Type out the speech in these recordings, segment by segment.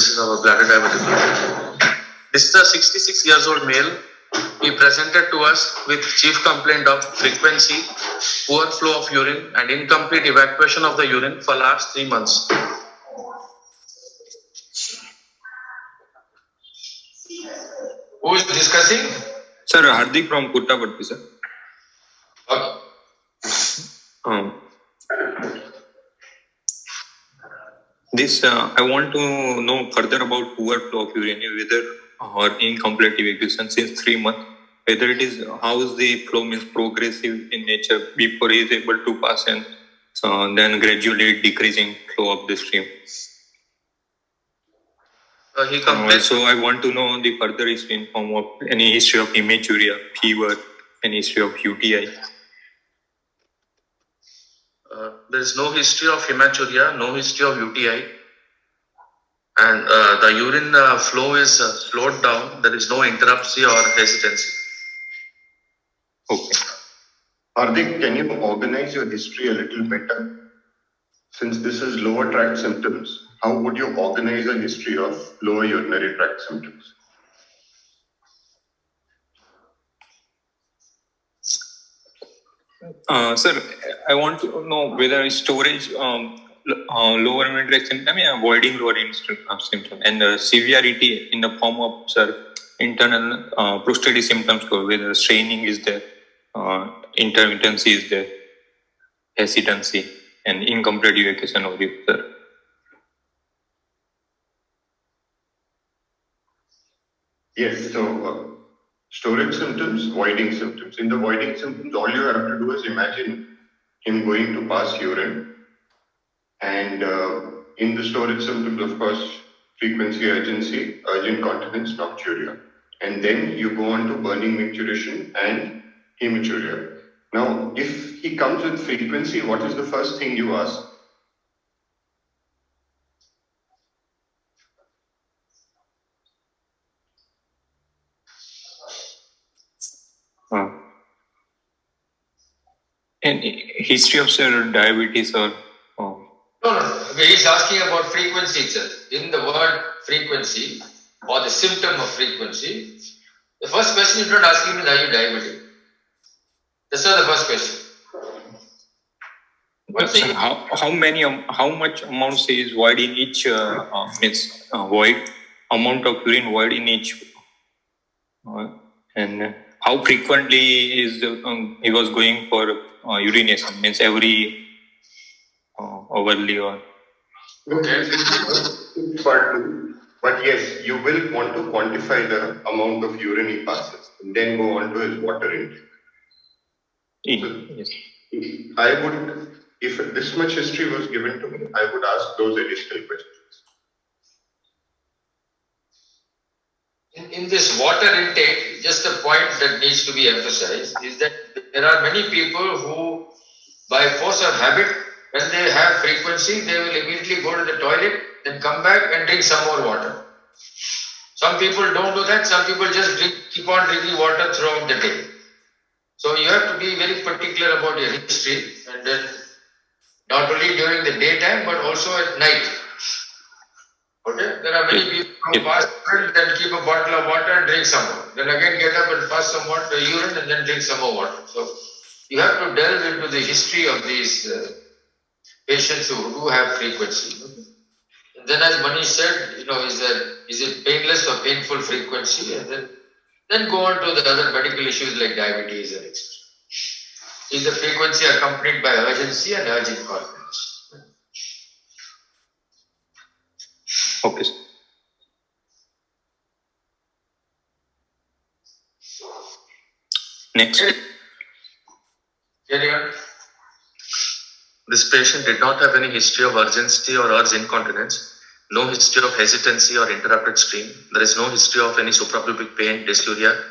this is our bladder divertibility. This is a 66 years old male. He presented to us with chief complaint of frequency, poor flow of urine and incomplete evacuation of the urine for last 3 months. Who is discussing? Sir, Hardik from Puttaparthi, sir. Okay. I want to know further about poor flow of urine, whether or incomplete evacuation since 3 months. Whether it is how is the flow means progressive in nature before he is able to pass and then gradually decreasing flow of the stream. So I want to know the further history in form of any history of hematuria, fever, any history of UTI. There is no history of hematuria, no history of UTI, and the urine flow is slowed down. There is no interruption or hesitancy. Okay. Hardik, can you organize your history a little better? Since this is lower tract symptoms, how would you organize a history of lower urinary tract symptoms? Sir, I want to know whether storage lower urinary tract symptom, avoiding lower urinary symptom, and severity in the form of, sir, internal prostatitis symptoms, whether straining is there, intermittency is there, hesitancy, and incomplete evacuation of the sir. Yes, so storage symptoms, voiding symptoms. In the voiding symptoms, all you have to do is imagine him going to pass urine. And in the storage symptoms, of course, frequency, urgency, urgent continence, nocturia. And then you go on to burning micturition and hematuria. Now, if he comes with frequency, what is the first thing you ask? And history of, sir, diabetes or? No. Okay, he's asking about frequency itself. In the word frequency or the symptom of frequency, the first question you don't ask him is, are you diabetic? That's not the first question. Sir, how much amount is void in each void amount of urine void in each, and how frequently is he was going for urination, means every hourly or? Okay. But yes, you will want to quantify the amount of urine he passes and then go on to his water intake. Yes. I would, if this much history was given to me, I would ask those additional questions. In this water intake, just a point that needs to be emphasized is that there are many people who, by force of habit, when they have frequency, they will immediately go to the toilet, then come back and drink some more water. Some people don't do that. Some people just keep on drinking water throughout the day. So you have to be very particular about your history, and then not only during the daytime but also at night. Okay, there are many people who pass urine, then keep a bottle of water and drink some more. Then again get up and pass some water, urine, and then drink some more water. So you have to delve into the history of these patients who do have frequency. And then, as Manish said, is it painless or painful frequency, and then go on to the other medical issues like diabetes and etc. Is the frequency accompanied by urgency and urgent continence? Okay. Next. Carry on. This patient did not have any history of urgency or urge incontinence, no history of hesitancy or interrupted stream. There is no history of any suprapubic pain, dysuria,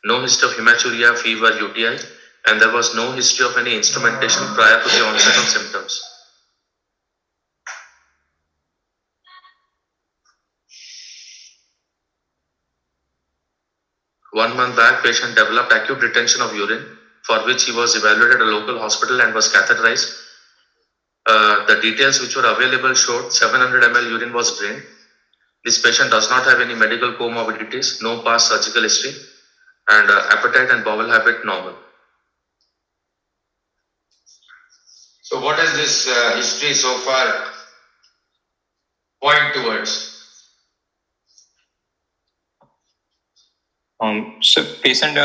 no history of hematuria, fever, UTI, and there was no history of any instrumentation prior to the onset of symptoms. One month back, patient developed acute retention of urine, for which he was evaluated at a local hospital and was catheterized. The details which were available showed 700 ml urine was drained. This patient does not have any medical comorbidities, no past surgical history, and appetite and bowel habit normal. So what does this history so far point towards? So patient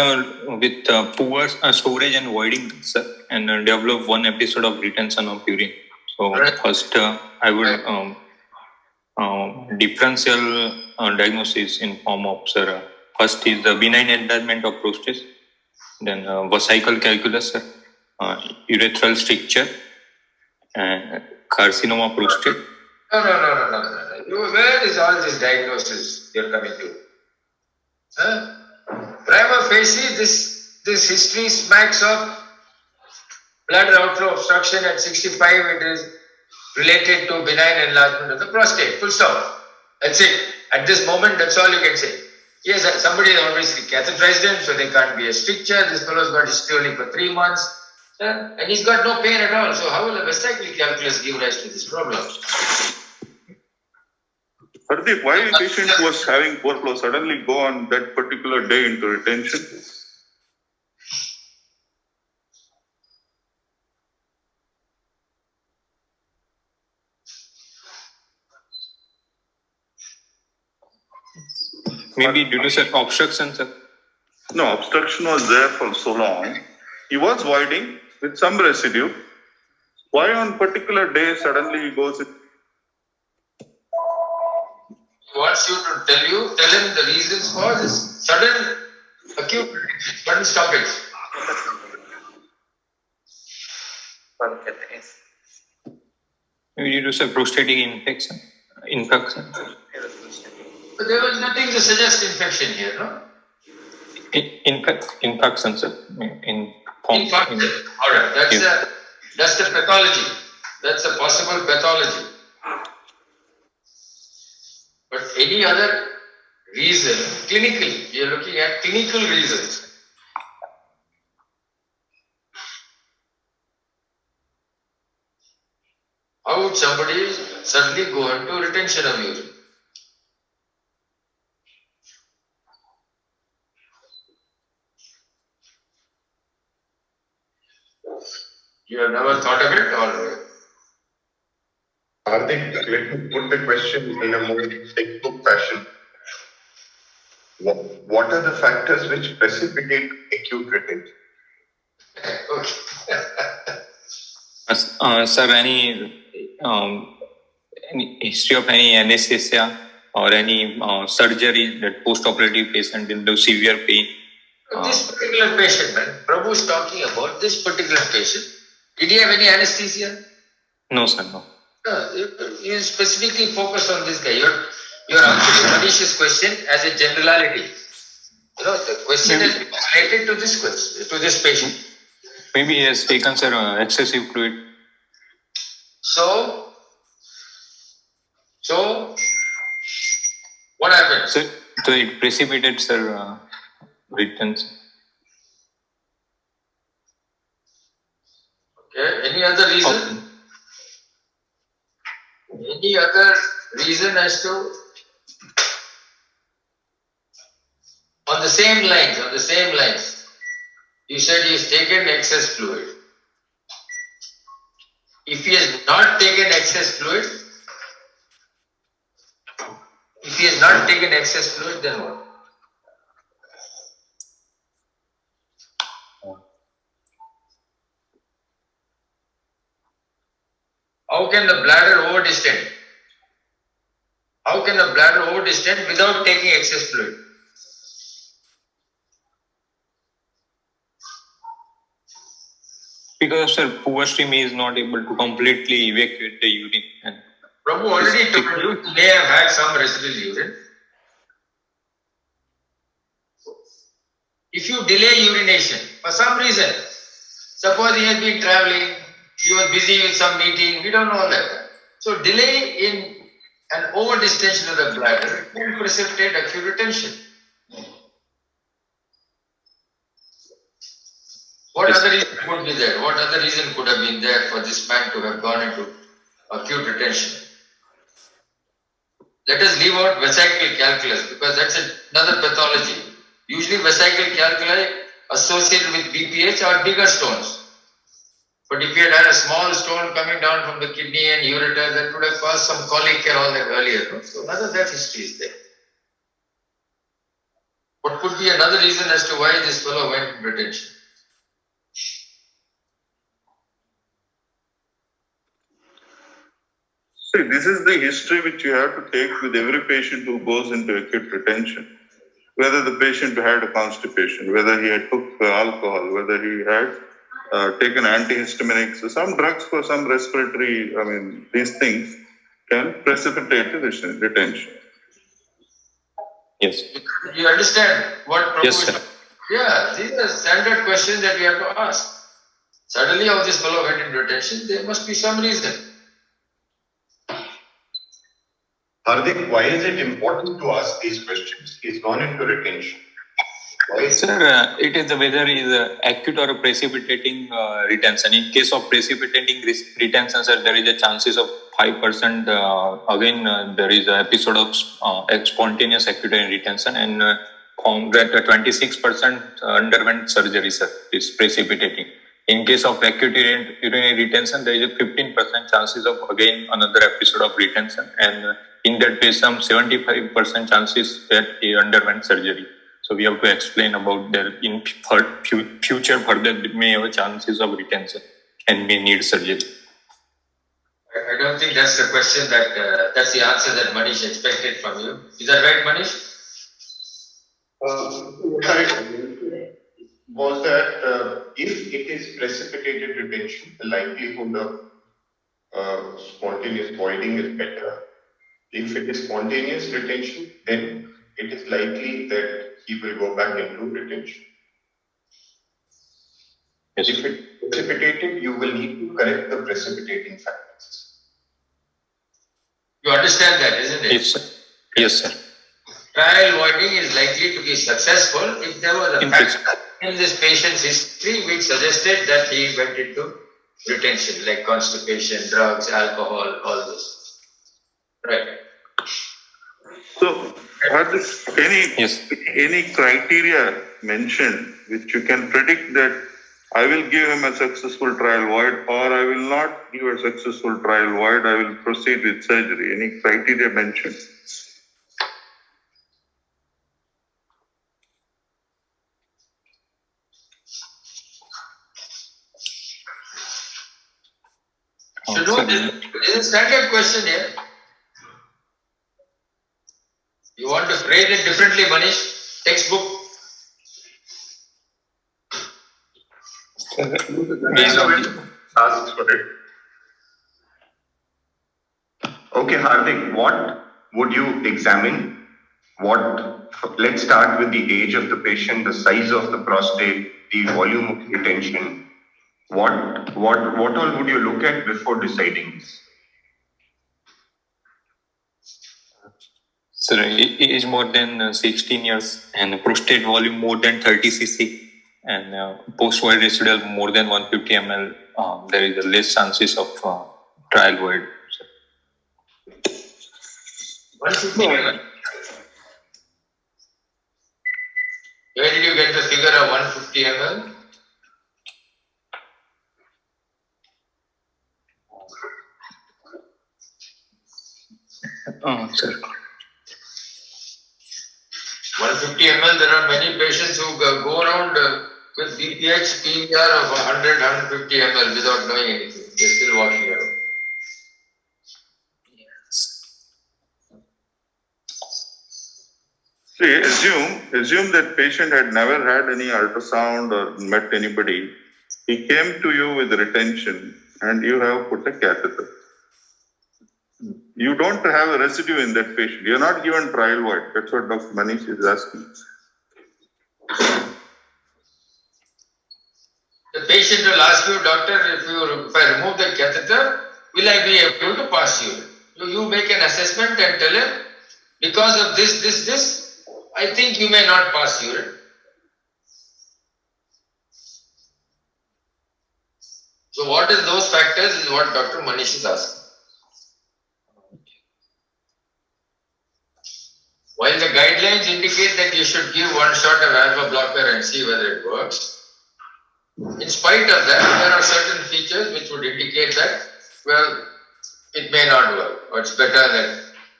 with poor storage and voiding, sir, and develop one episode of retention of urine. So Right. first, I would differential diagnosis in form of, sir. First is the benign enlargement of prostate, then vesical calculus, sir, urethral stricture, and carcinoma prostate. No. Where is all this diagnosis you're coming to? Huh? Prima facie, this history smacks of bladder outflow obstruction at 65. It is related to benign enlargement of the prostate. Full stop. That's it. At this moment, that's all you can say. Yes, somebody is obviously catheterized him, so there can't be a stricture. This fellow's got history only for 3 months. And he's got no pain at all. So how will a vesical calculus give rise to this problem? Hardeep, why a patient who was having poor flow suddenly go on that particular day into retention? Maybe due to sir obstruction, sir. No, obstruction was there for so long. He was voiding with some residue. Why on particular day suddenly he goes? He wants you to tell him the reasons for this sudden acute sudden stoppage. Maybe due to sir prostatic infection. But there was nothing to suggest infection here, no? Infection, sir. In form. Infection. All right. That's the pathology. That's a possible pathology. But any other reason, clinically, you're looking at clinical reasons. How would somebody suddenly go into retention of urine? You have never thought of it, or? Hardik, let me put the question in a more textbook fashion. What are the factors which precipitate acute retention? Okay. Sir, any history of any anesthesia or any surgery that post-operative patient in the severe pain? This particular patient, man, Prabhu is talking about this particular patient. Did he have any anesthesia? No, sir, no. No, you specifically focus on this guy. You're answering Manish's question as a generality. You know, the question is related to this question, to this patient. Maybe he has taken, sir, excessive fluid. So what happened? So it precipitated, sir, retention. Okay. Any other reason? Any other reason as to on the same lines? You said he's taken excess fluid. If he has not taken excess fluid, then what? How can the bladder over-distend? Without taking excess fluid? Because, sir, poor stream is not able to completely evacuate the urine. And Prabhu already told you he may have had some residual urine. If you delay urination for some reason, suppose he has been traveling, he was busy with some meeting, we don't know all that. So delay in an over-distension of the bladder can precipitate acute retention. What other reason could be there? What other reason could have been there for this man to have gone into acute retention? Let us leave out vesical calculus because that's another pathology. Usually vesical calculi associated with BPH are bigger stones. But if you had a small stone coming down from the kidney and ureter, that would have caused some colic and all that earlier. No? So none of that history is there. What could be another reason as to why this fellow went in retention? See, this is the history which you have to take with every patient who goes into acute retention. Whether the patient had a constipation, whether he had took alcohol, whether he had taken antihistaminics, some drugs for some respiratory, these things can precipitate the retention. Yes. You understand what Prabhu Yes, is sir. saying? Yeah, these are standard questions that we have to ask. Suddenly, how this fellow went into retention, there must be some reason. Hardik, why is it important to ask these questions? He's gone into retention. Why is Sir, it is whether it is acute or precipitating retention. In case of precipitating retention, sir, there is a chances of 5%. Again, there is an episode of spontaneous acute urinary retention, and found that 26% underwent surgery, sir. Is precipitating. In case of acute urinary retention, there is a 15% chances of again another episode of retention, and in that patient, 75% chances that he underwent surgery. So we have to explain about their in future further may have chances of retention and may need surgery. I don't think that's the question that's the answer that Manish expected from you. Is that right, Manish? Was that if it is precipitated retention, the likelihood of spontaneous voiding is better. If it is spontaneous retention, then it is likely that he will go back into retention. Yes. If it is precipitated, you will need to correct the precipitating factors. You understand that, isn't it? Yes, sir. Yes, sir. Trial voiding is likely to be successful if there was a factor in this patient's history which suggested that he went into retention, like constipation, drugs, alcohol, all this. Right. So, are there any criteria mentioned which you can predict that I will give him a successful trial void or I will not give a successful trial void, I will proceed with surgery? Any criteria mentioned? So no, this is a standard question here. You want to phrase it differently, Manish? Textbook. Asks for it. Okay, Hardik, what would you examine? Let's start with the age of the patient, the size of the prostate, the volume of retention. What all would you look at before deciding this? Sir, age more than 16 years and prostate volume more than 30 cc and post-void residual more than 150 ml. There is a less chances of trial void. 150 ml. Where did you get the figure of 150 ml? Sir. 150 ml, there are many patients who go around with BPH PVR of 100, 150 ml without knowing anything. They're still walking around. See, assume that patient had never had any ultrasound or met anybody. He came to you with retention and you have put a catheter. You don't have a residue in that patient. You're not given trial void. That's what Dr. Manish is asking. The patient will ask you, doctor, if I remove the catheter, will I be able to pass urine? You make an assessment and tell him, because of this, I think you may not pass urine. So what is those factors is what Dr. Manish is asking. While the guidelines indicate that you should give one shot of alpha blocker and see whether it works, in spite of that, there are certain features which would indicate that, well, it may not work, or it's better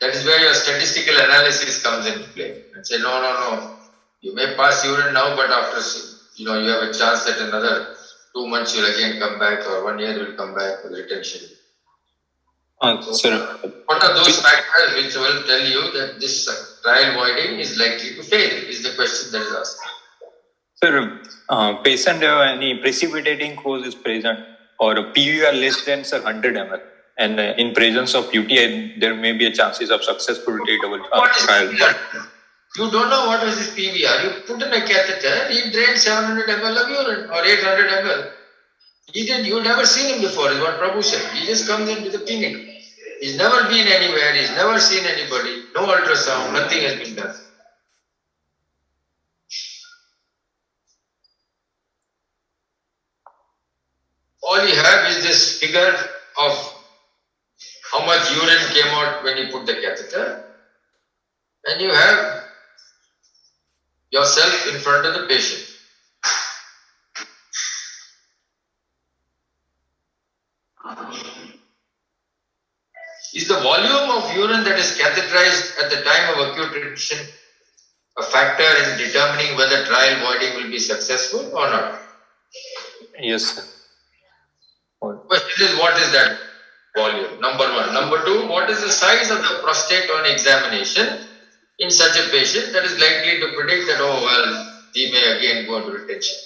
that is where your statistical analysis comes into play. And say, no, you may pass urine now, but after, you have a chance that another 2 months you'll again come back, or 1 year you'll come back with retention. Sir, What are those factors which will tell you that this trial voiding is likely to fail, is the question that is asked. Sir, patient have any precipitating cause is present or a PVR less than 100 ml, and in presence of UTI, there may be a chances of successful treatable trial. PVR? You don't know what is this PVR. You put in a catheter, he drained 700 ml of urine or 800 ml. You've never seen him before, is what Prabhu said. He just comes into the clinic. He's never been anywhere, he's never seen anybody, no ultrasound, nothing has been done. All you have is this figure of how much urine came out when you put the catheter, and you have yourself in front of the patient. Is the volume of urine that is catheterized at the time of acute retention a factor in determining whether trial voiding will be successful or not? Yes, sir. Question is, what is that volume? Number one. Number two, what is the size of the prostate on examination in such a patient that is likely to predict that, oh, well, he may again go into retention?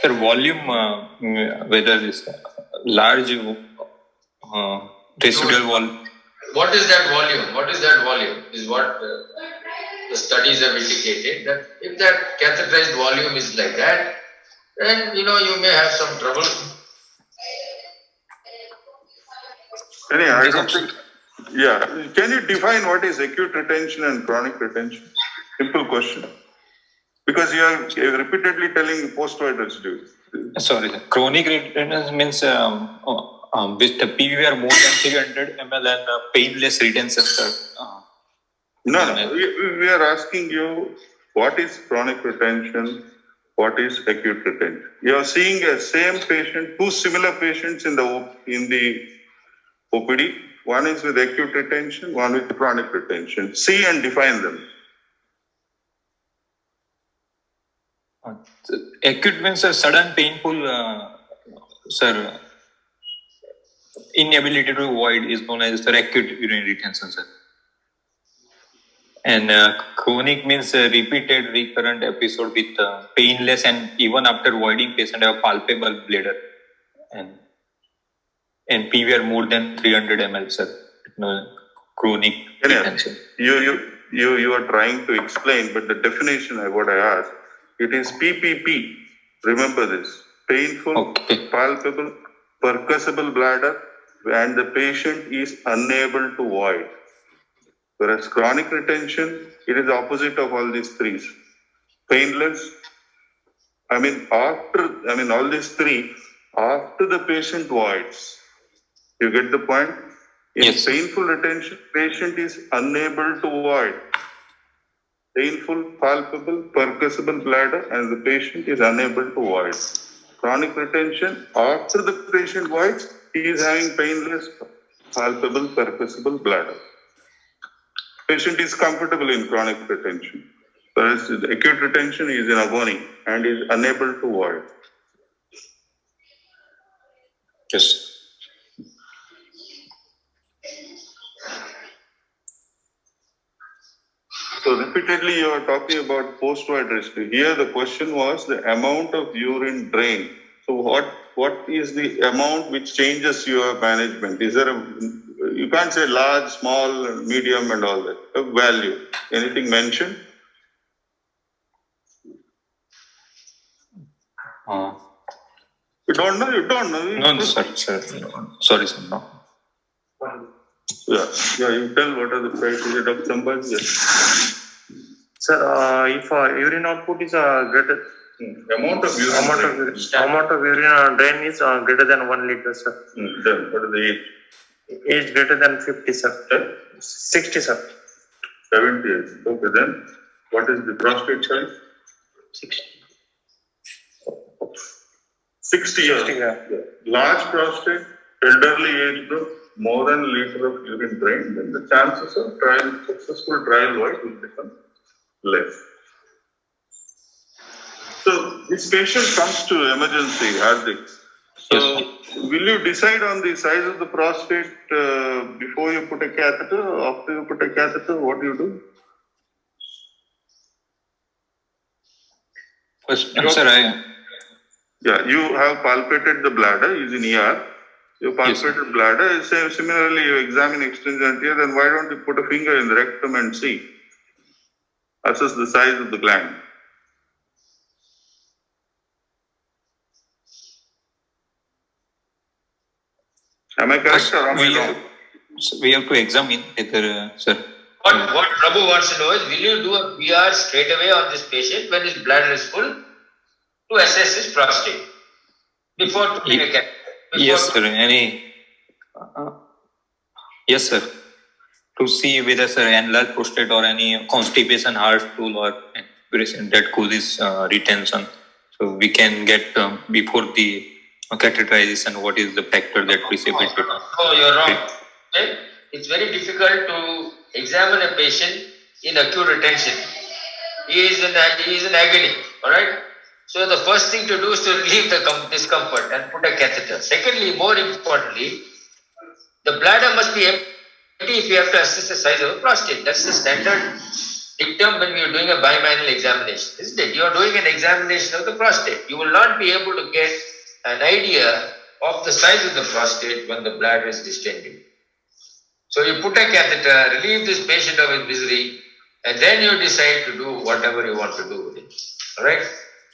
Sir, volume, whether it's large residual volume. What is that volume? What is that volume? Is what the studies have indicated, that if that catheterized volume is like that, then you may have some trouble. I don't think. Yeah. Can you define what is acute retention and chronic retention? Simple question. Because you are repeatedly telling post-void residue. Sorry, sir. Chronic retention means with the PVR more than 300 ml and painless retention, sir. No. We are asking you what is chronic retention, what is acute retention. You are seeing a same patient, two similar patients in the OPD. One is with acute retention, one with chronic retention. See and define them. Acute means a sudden painful, sir, inability to void is known as acute urinary retention, sir. And chronic means repeated recurrent episode with painless and even after voiding patient have palpable bladder and PVR more than 300 ml, sir. Chronic retention. You are trying to explain, but the definition what I asked, it is PPP. Remember this: painful, palpable, percussible bladder, and the patient is unable to void. Whereas chronic retention, it is opposite of all these three. Painless. All these three after the patient voids. You get the point? In yes. Painful retention, patient is unable to void. Painful, palpable, percussible bladder, and the patient is unable to void. Chronic retention, after the patient voids, he is having painless, palpable, percussible bladder. Patient is comfortable in chronic retention. Whereas the acute retention is in agony and is unable to void. Yes. So repeatedly you are talking about post-void residue. Here the question was the amount of urine drained. So what is the amount which changes your management? Is there you can't say large, small, medium and all that. A value. Anything mentioned? You don't know? No, sorry, sir. Sorry, sir. No. Yeah, you tell what are the criteria, Dr. Sambal? Yes. Sir, if urine output is greater, Amount of urine amount of urine drain is greater than 1 liter, sir. Then what is the age? Age greater than 50, sir. 60, sir. 78. Okay, then what is the prostate size? 60. 60 years. 60, yeah. Large prostate, elderly age group, more than a liter of urine drained, then the chances of successful trial void will become less. So this patient comes to emergency, Hardik. So will you decide on the size of the prostate before you put a catheter, or after you put a catheter? What do you do? First, sir, Yeah, you have palpated the bladder using ER. You palpated bladder. Similarly, you examine extrinsic here. Then why don't you put a finger in the rectum and see? Assess the size of the gland. Am I correct or am I wrong? we have to examine whether, sir. What Prabhu wants to know is, will you do a PR straight away on this patient when his bladder is full to assess his prostate before putting a catheter? Yes, sir. Yes, sir. To see whether, sir, enlarged prostate or any constipation, heart stool, or aspiration that causes retention. So we can get before the catheterization what is the factor that precipitates it. No, you're wrong. Okay? It's very difficult to examine a patient in acute retention. He is in agony. All right. So the first thing to do is to relieve the discomfort and put a catheter. Secondly, more importantly, the bladder must be empty if you have to assess the size of the prostate. That's the standard dictum when we are doing a bimanual examination, isn't it? You are doing an examination of the prostate. You will not be able to get an idea of the size of the prostate when the bladder is distended. So you put a catheter, relieve this patient of his misery, and then you decide to do whatever you want to do with it. All right?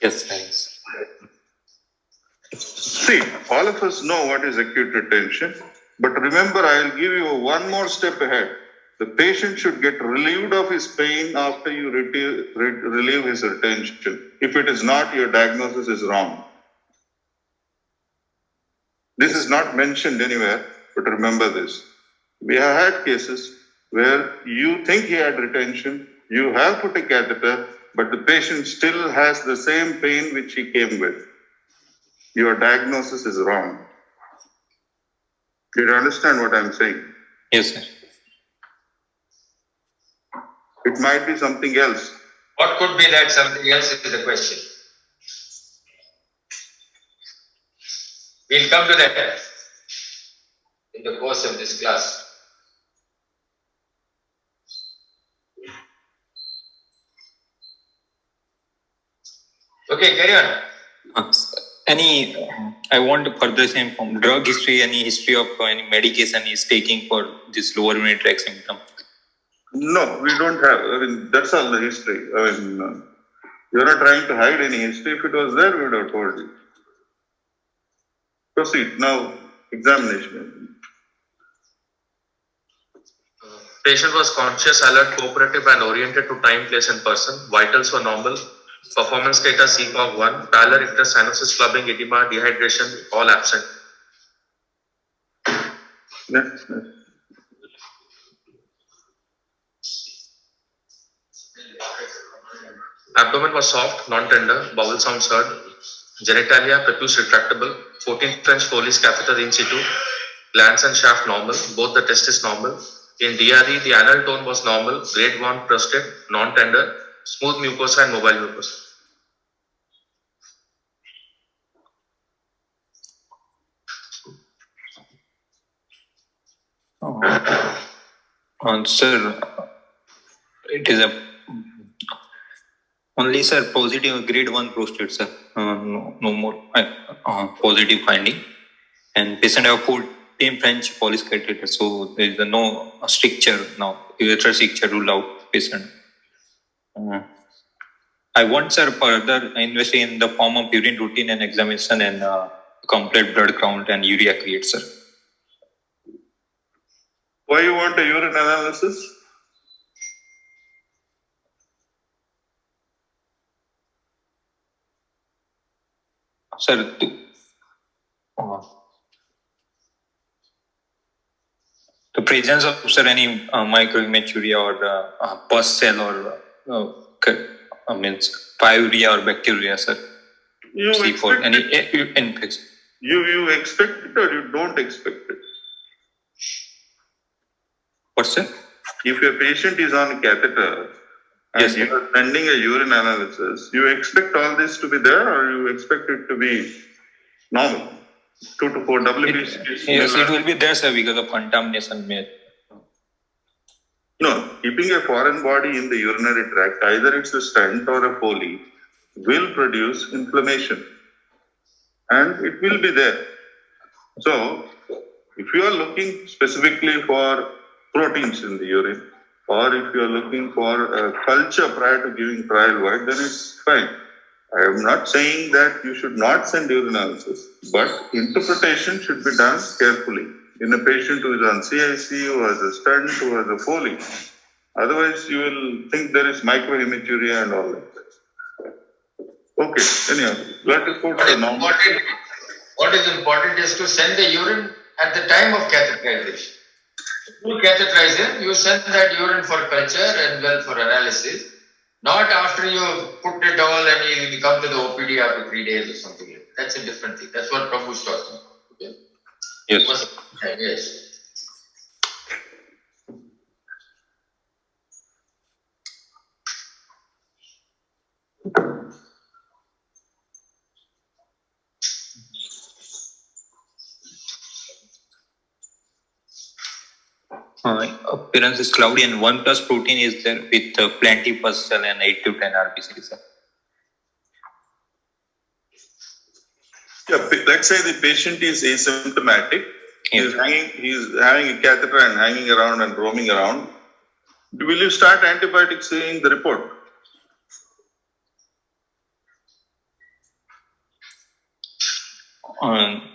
Yes, thanks. See, all of us know what is acute retention, but remember, I will give you one more step ahead. The patient should get relieved of his pain after you relieve his retention. If it is not, your diagnosis is wrong. This is not mentioned anywhere, but remember this. We have had cases where you think he had retention, you have put a catheter, but the patient still has the same pain which he came with. Your diagnosis is wrong. Do you understand what I'm saying? Yes, sir. It might be something else. What could be that something else is the question. We'll come to that in the course of this class. Okay, carry on. I want to further say from drug history, any history of any medication is taking for this lower urinary tract symptom? No, we don't have. I mean, that's all the history. I mean, you're not trying to hide any history. If it was there, we would have told you. Proceed. Now, examination. Patient was conscious, alert, cooperative, and oriented to time, place, and person. Vitals were normal. Performance status CPOC 1. Pallor, interest, cyanosis, clubbing, edema, dehydration, all absent. Next. Abdomen was soft, non-tender. Bowel sounds heard. Genitalia, prepuce retractable. 14 French Foley's catheter in situ. Glands and shaft normal. Both the testes normal. In DRE, the anal tone was normal. Grade 1 prostate, non-tender. Smooth mucosa and mobile mucosa. Sir, it is a only, sir, positive grade 1 prostate, sir. No more positive finding. And patient have 14 French Polish catheter, so there is no stricture now. Urethral stricture ruled out patient. I want, sir, further investigate in the form of urine routine and examination and complete blood count and urea create, sir. Why you want a urine analysis? Sir, presence of sir any microhematuria or pus cell or means pyuria or bacteria, sir. You See for expect any it, infection. you expect it or you don't expect it. What, sir? If a patient is on a catheter and Yes, you sir. are sending a urine analysis, you expect all this to be there or you expect it to be normal? 2 to 4 WBCs. Yes, it will be there, sir, because of contamination. No, keeping a foreign body in the urinary tract, either it's a stent or a Foley, will produce inflammation and it will be there. So, if you are looking specifically for proteins in the urine, or if you are looking for a culture prior to giving trial wide, then it's fine. I am not saying that you should not send urine analysis, but interpretation should be done carefully in a patient who is on CIC, who has a stent, who has a Foley. Otherwise, you will think there is microhematuria and all that. Okay, anyhow, let us go to the normal. What is important is to send the urine at the time of catheterization. You catheterize it, you send that urine for culture and well for analysis, not after you put it all and you come to the OPD after 3 days or something like that. That's a different thing. That's what Prabhu is talking about. Okay? Yes. Yes. Appearance is cloudy and 1 plus protein is there with plenty pus cell and 8 to 10 RBC, sir. Yeah, let's say the patient is asymptomatic. Yes. He's having a catheter and hanging around and roaming around. Will you start antibiotics in the report?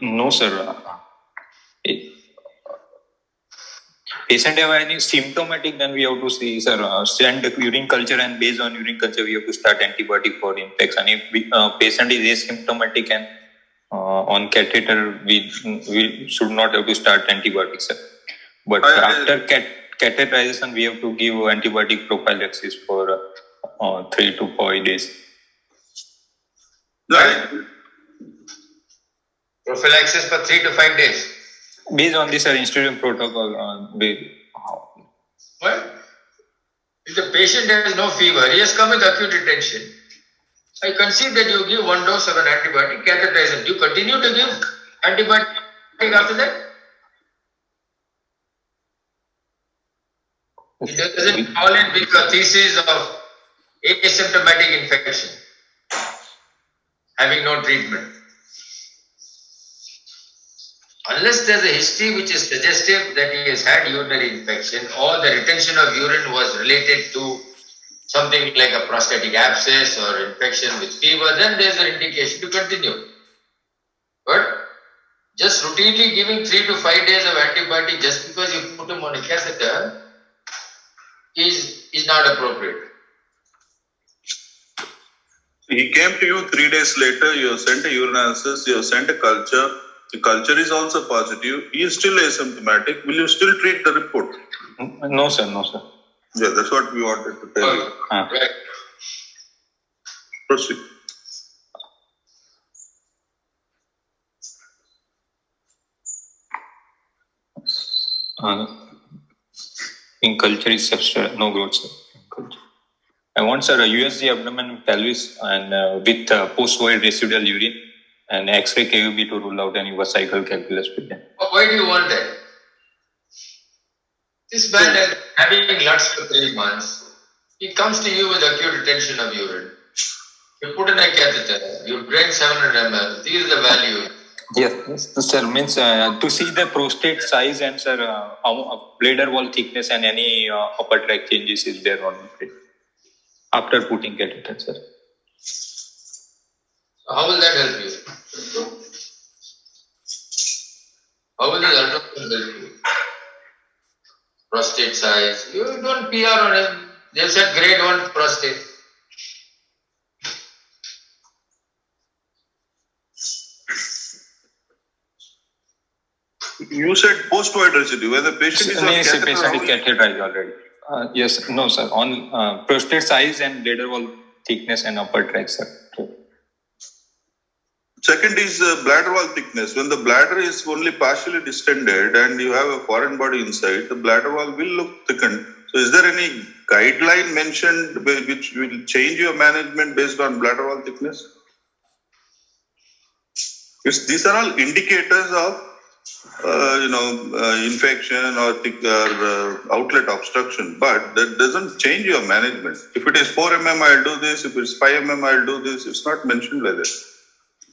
No, sir. Patient have any symptomatic, then we have to see, sir, send urine culture, and based on urine culture, we have to start antibiotic for infection. If patient is asymptomatic and on catheter, we should not have to start antibiotics, sir. But after catheterization, we have to give antibiotic prophylaxis for 3 to 5 days. Right. Prophylaxis for 3 to 5 days. Based on this institute protocol, Well, if the patient has no fever, he has come with acute retention. I concede that you give 1 dose of an antibiotic, catheterization. Do you continue to give antibiotic after that? It doesn't fall in with the thesis of asymptomatic infection, having no treatment. Unless there's a history which is suggestive that he has had urinary infection or the retention of urine was related to something like a prostatic abscess or infection with fever, then there's an indication to continue. But just routinely giving 3 to 5 days of antibiotic just because you put him on a catheter is not appropriate. He came to you 3 days later, you have sent a urine analysis, you have sent a culture. The culture is also positive. He is still asymptomatic. Will you still treat the report? No, sir. No, sir. Yeah, that's what we wanted to tell you. Right. Proceed. In culture is substrate, no growth, sir. In culture. I want, sir, a USG abdomen pelvis and with post-void residual urine and X-ray KUB to rule out any vesical calculus with them. Why do you want that? This man is having LUTS for 3 months. He comes to you with acute retention of urine. You put in a catheter, you drain 700 ml. These are the value. Yes, sir. Means to see the prostate size and, sir, bladder wall thickness and any upper tract changes is there on it after putting catheter, sir. How will that help you? How will the ultrasound help you? Prostate size. You don't PR on him. They've said grade 1 prostate. You said post-void residue. Where the patient is on Yes, the catheter, patient is how- catheterized already. Yes, no, sir. On prostate size and bladder wall thickness and upper tract, sir. Second is bladder wall thickness. When the bladder is only partially distended and you have a foreign body inside, the bladder wall will look thickened. So, is there any guideline mentioned which will change your management based on bladder wall thickness? These are all indicators of infection or outlet obstruction, but that doesn't change your management. If it is 4 mm, I'll do this. If it's 5 mm, I'll do this. It's not mentioned like that.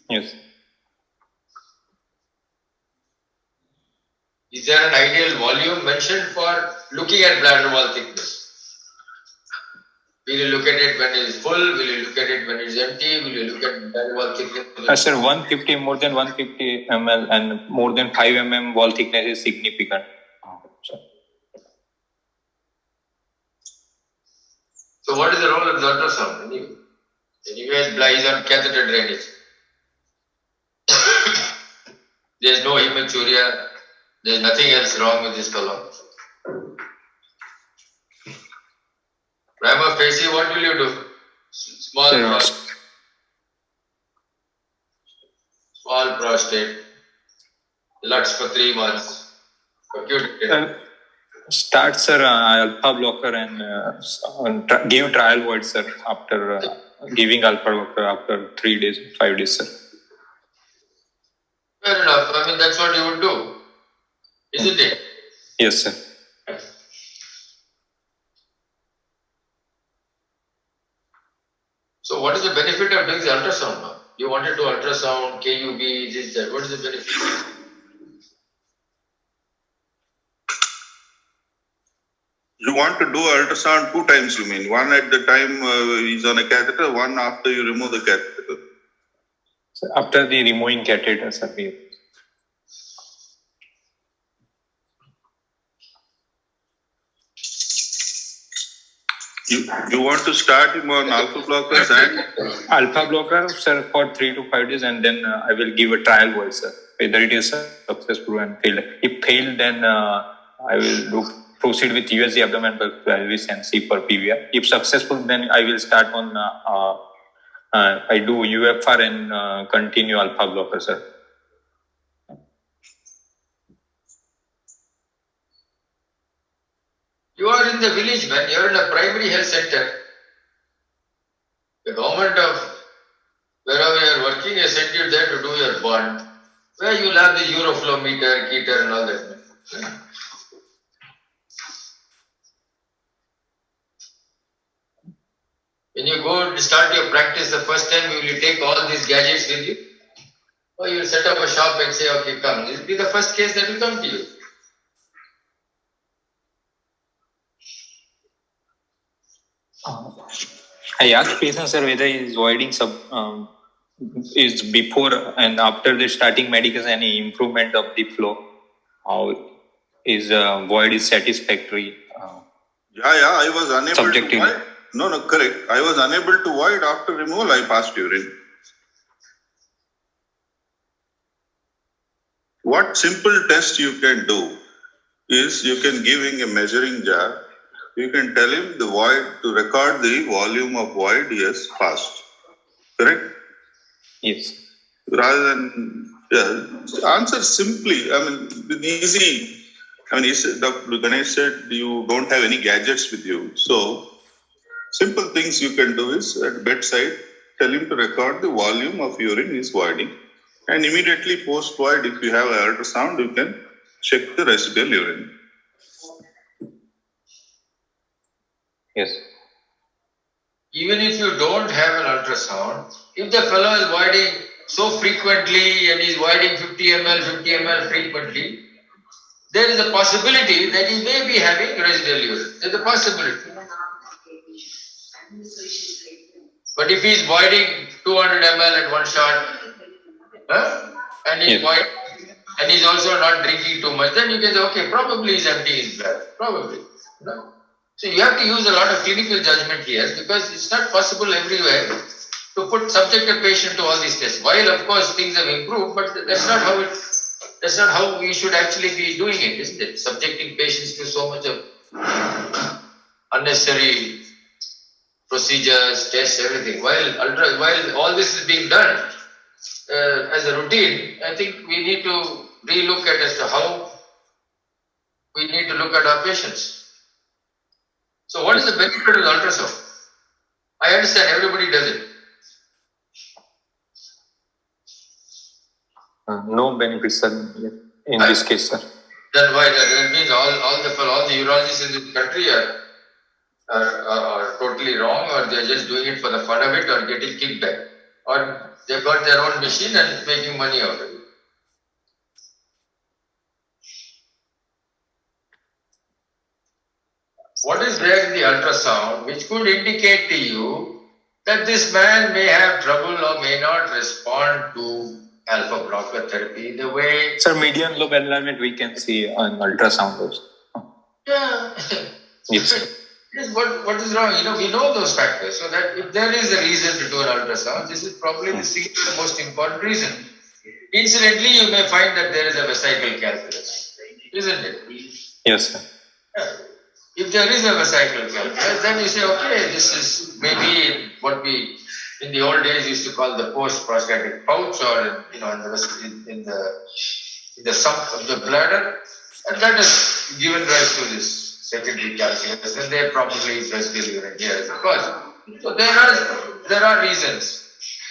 Yes. Is there an ideal volume mentioned for looking at bladder wall thickness? Will you look at it when it is full? Will you look at it when it is empty? Will you look at bladder wall thickness? Sir, 150, more than 150 ml and more than 5 mm wall thickness is significant. Sir. So what is the role of the ultrasound? Anyways, blood is on catheter drainage. There is no hematuria. There is nothing else wrong with this fellow. Prima facie, what will you do? Small prostate, LUTs for 3 months. Start, sir, alpha blocker and give trial void, sir, after giving alpha blocker after 3 days, 5 days, sir. Fair enough. I mean, that's what you would do, isn't it? Yes, sir. So, what is the benefit of doing the ultrasound now? You wanted to ultrasound, KUB, this, that. What is the benefit? You want to do ultrasound 2 times, you mean? One at the time he's on a catheter, one after you remove the catheter. So after the removing catheter, sir. You want to start him on alpha blockers and Alpha blocker, sir, for 3 to 5 days, and then I will give a trial void, sir, whether it is successful and failed. If failed, then I will proceed with USG abdominal pelvis and see for PVR. If successful, then I will start on I do UFR and continue alpha blocker, sir. You are in the village, man. You are in a primary health center. The government of wherever you are working has sent you there to do your bond, where you will have the Euroflow meter, keter, and all that. When you go to start your practice the first time, will you take all these gadgets with you? Or you will set up a shop and say, okay, come. This will be the first case that will come to you. I asked patients, sir, whether he is voiding is before and after the starting medication any improvement of the flow. How is void is satisfactory? I was unable Subjectively. to void. No, correct. I was unable to void after removal. I passed urine. What simple test you can do is you can give him a measuring jar. You can tell him the void to record the volume of void he has passed. Correct? Yes. Rather than answer simply. I mean, with easy. I mean, Dr. Ganesh said you don't have any gadgets with you. So, simple things you can do is at bedside, tell him to record the volume of urine he is voiding. And immediately post-void, if you have an ultrasound, you can check the residual urine. Yes. Even if you don't have an ultrasound, if the fellow is voiding so frequently and is voiding 50 ml frequently, there is a possibility that he may be having residual urine. There is a possibility. But if he is voiding 200 ml at one shot, and he and he's also not drinking too much, then you can say, okay, probably he's emptying his bladder. Probably. No? So you have to use a lot of clinical judgment here because it's not possible everywhere to subject a patient to all these tests. While of course things have improved, but that's not how That's not how we should actually be doing it, isn't it? Subjecting patients to so much of unnecessary procedures, tests, everything. While all this is being done as a routine, I think we need to relook at as to how we need to look at our patients. So what is the benefit of the ultrasound? I understand everybody does it. No benefits, sir, in this case, sir. Then why? That means all the urologists in this country are totally wrong, or they're just doing it for the fun of it, or getting kickback, or they've got their own machine and making money out of it. What is there in the ultrasound which could indicate to you that this man may have trouble or may not respond to alpha blocker therapy the way? Sir, median lobe enlargement we can see on ultrasound also. Yeah. Yes, sir. Yes, what is wrong? We know those factors. So that if there is a reason to do an ultrasound, this is probably the single most important reason. Incidentally, you may find that there is a vesical calculus, isn't it? Yes, sir. Yeah. If there is a vesical calculus, then you say, okay, this is maybe what we in the old days used to call the post-prostatic pouch, or in the sump of the bladder, and that has given rise to this secondary calculus, and there probably is residual urine here as a cause. So there are reasons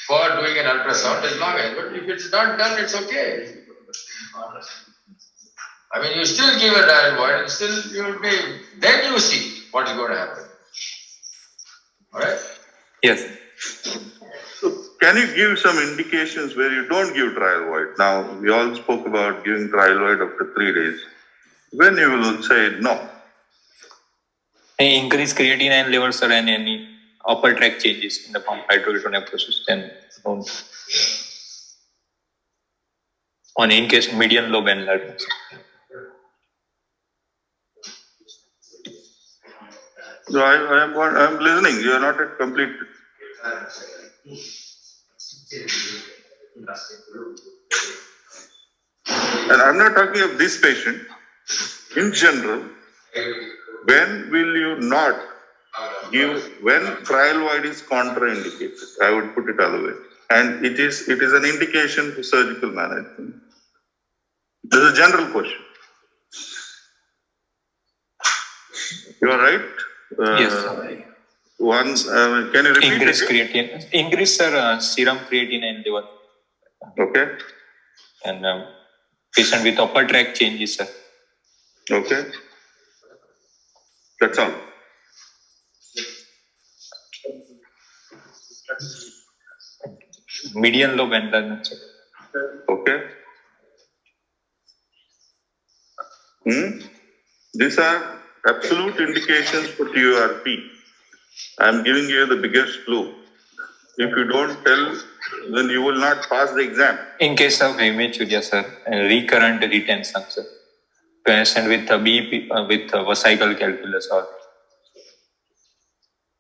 for doing an ultrasound as long as, but if it's not done, it's okay. I mean, you still give a dial void, and still then you see what is going to happen. Alright? Yes. So can you give some indications where you don't give trial void? Now, we all spoke about giving trial void after 3 days. When you will say no? Increase creatinine levels, sir, and any upper tract changes in the pump hydronephrosis, then don't. On in case median lobe enlargement. So I'm listening. You are not at complete. And I'm not talking of this patient. In general, when will you not give, when trial void is contraindicated? I would put it other way. And it is an indication for surgical management. This is a general question. You are right? Yes. Can you repeat Increase it? creatine. Increase, sir, serum creatinine level. Okay. And patient with upper tract changes, sir. Okay. That's all. Median lobe enlargement, sir. Okay. These are absolute indications for TURP. I am giving you the biggest clue. If you don't tell, then you will not pass the exam. In case of hematuria, sir, and recurrent retention, sir, patient with a BP, with a vesical calculus, or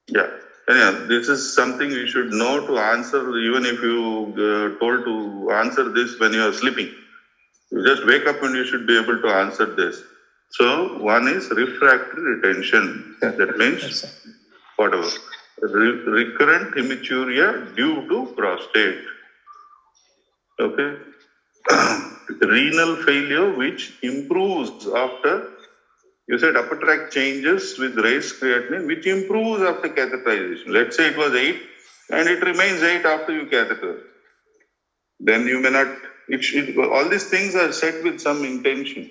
Yeah. Anyhow, this is something you should know to answer, even if you told to answer this when you are sleeping. You just wake up and you should be able to answer this. So, one is refractory retention. That means whatever. Recurrent hematuria due to prostate. Okay. Renal failure which improves after, you said upper tract changes with raised creatinine, which improves after catheterization. Let's say it was 8 and it remains 8 after you catheter. Then you may not, all these things are set with some intention.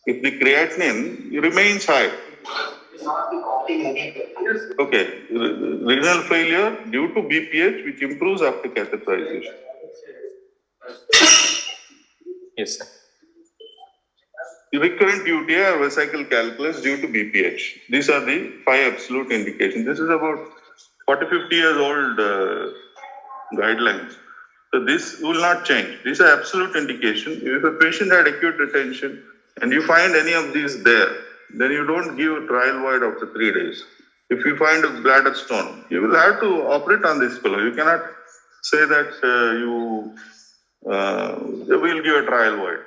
If the creatinine remains high. Okay, renal failure due to BPH which improves after catheterization. yes, sir. Recurrent UTI or vesical calculus due to BPH. These are the 5 absolute indications. This is about 40-50 years old guidelines. So this will not change. These are absolute indications. If a patient had acute retention and you find any of these there, then you don't give a trial void after 3 days. If you find a bladder stone, you will have to operate on this fellow. You cannot say that we'll give a trial void.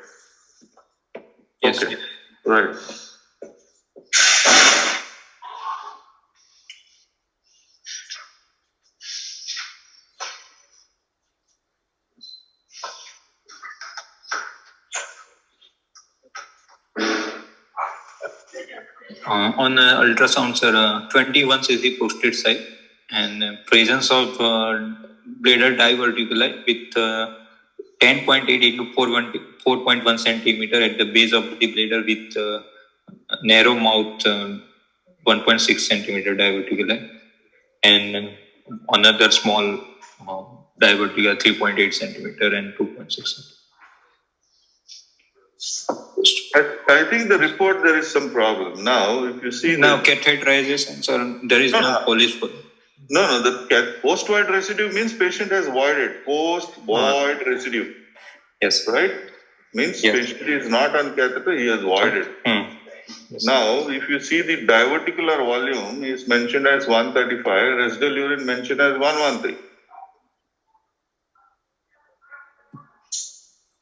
Yes. Okay, right. On ultrasound, sir, 21 cc prostate size and presence of bladder diverticuli with 10.8 into 4.1 centimeter at the base of the bladder with narrow mouth 1.6 centimeter diverticuli and another small diverticuli 3.8 centimeter and 2.6 centimeter. I think the report there is some problem. Now, if you see Now, catheterization, sir, there is no polish for. No, the post-void residue means patient has voided. Post-void residue. Yes. Right? Means Yes. patient is not on catheter, he has voided. Yes. Now, if you see the diverticular volume is mentioned as 135, residual urine mentioned as 113.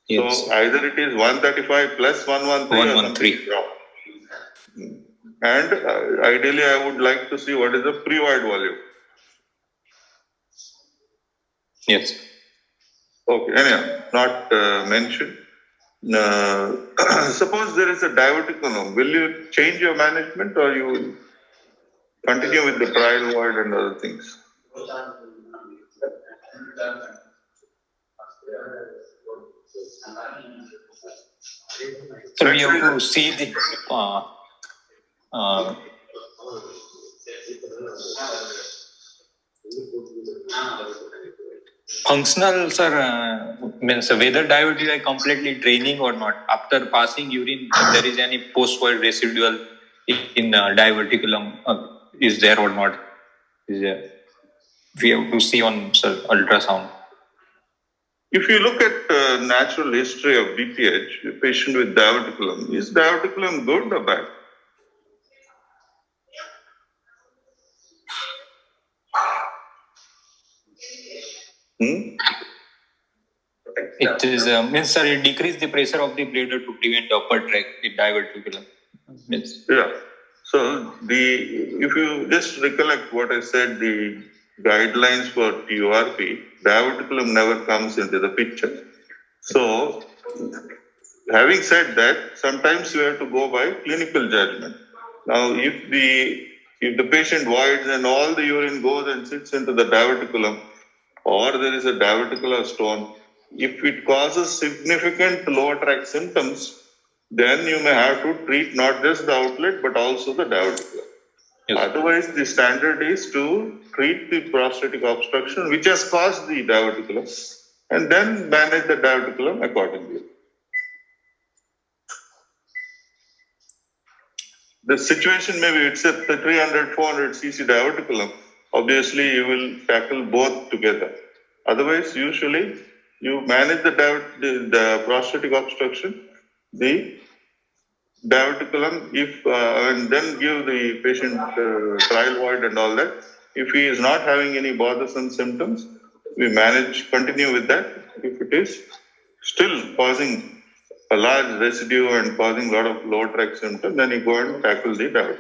Yes. So either it is 135 plus 113 or something wrong. And ideally, I would like to see what is the pre-void volume. Yes. Okay, anyhow, not mentioned. Suppose there is a diverticulum, will you change your management or you will continue with the trial void and other things? So we have to see the functional, sir, means whether diverticular is completely draining or not. After passing urine, if there is any post-void residual in diverticulum, is there or not? Is there? We have to see on, sir, ultrasound. If you look at natural history of BPH, a patient with diverticulum, is diverticulum good or bad? It is means, sir, it decrease the pressure of the bladder to prevent upper tract in diverticulum. Means. Yeah. So if you just recollect what I said, the guidelines for TURP, diverticulum never comes into the picture. So, having said that, sometimes you have to go by clinical judgment. Now, if the patient voids and all the urine goes and sits into the diverticulum, or there is a diverticular stone, if it causes significant lower tract symptoms, then you may have to treat not just the outlet but also the diverticulum. Yes. Otherwise, the standard is to treat the prostatic obstruction which has caused the diverticulum and then manage the diverticulum accordingly. The situation may be it's a 300, 400 cc diverticulum. Obviously, you will tackle both together. Otherwise, usually you manage the prostatic obstruction, the diverticulum, and then give the patient trial void and all that. If he is not having any bothersome symptoms, we continue with that. If it is still causing a large residue and causing a lot of lower tract symptoms, then you go and tackle the diverticulum.